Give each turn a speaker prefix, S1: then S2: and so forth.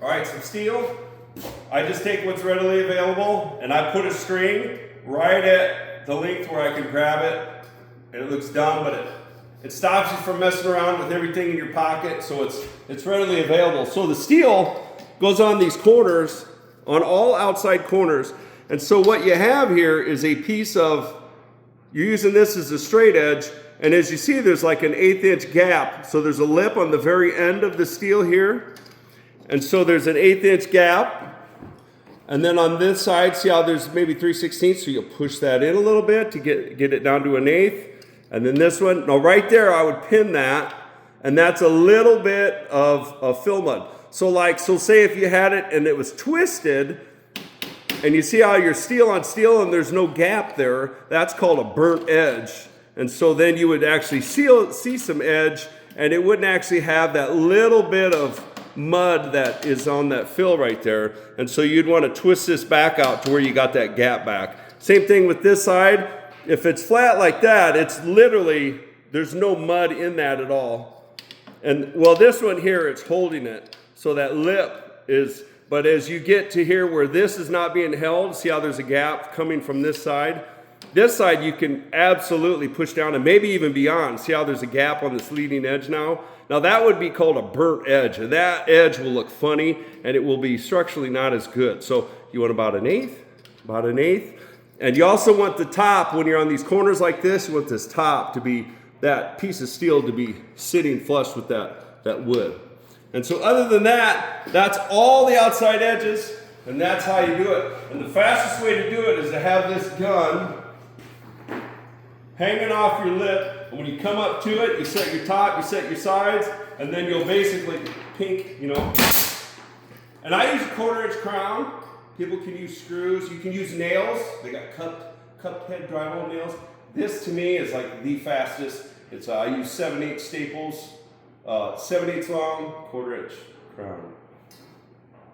S1: All right, some steel. I just take what's readily available and I put a string right at the length where I can grab it. And it looks dumb, but it stops you from messing around with everything in your pocket, so it's readily available. So the steel goes on these corners, on all outside corners. And so what you have here is a piece of, you're using this as a straight edge, and as you see, there's like an 1/8 inch gap. So there's a lip on the very end of the steel here. And so there's an 1/8 inch gap. And then on this side, see how there's maybe 3/16, so you'll push that in a little bit to get it down to 1/8. And then this one, now right there, I would pin that, and that's a little bit of fill mud. So say if you had it and it was twisted, and you see how you're steel on steel and there's no gap there, that's called a burnt edge. And so then you would actually see some edge, and it wouldn't actually have that little bit of mud that is on that fill right there. And so you'd want to twist this back out to where you got that gap back. Same thing with this side. If it's flat like that, it's literally, there's no mud in that at all. And well, this one here, it's holding it. So that lip is, but as you get to here where this is not being held, see how there's a gap coming from this side? This side you can absolutely push down and maybe even beyond. See how there's a gap on this leading edge now? Now that would be called a burnt edge, and that edge will look funny and it will be structurally not as good. So you want about 1/8. And you also want the top, when you're on these corners like this, you want this top to be, that piece of steel to be sitting flush with that wood. And so other than that, that's all the outside edges, and that's how you do it. And the fastest way to do it is to have this gun hanging off your lip, and when you come up to it, you set your top, you set your sides, and then you'll basically pink, you know. And I use a 1/4 inch crown. People can use screws. You can use nails. They got cupped head drywall nails. This to me is like the fastest. I use 7/8 staples, 7/8 long, 1/4 inch crown.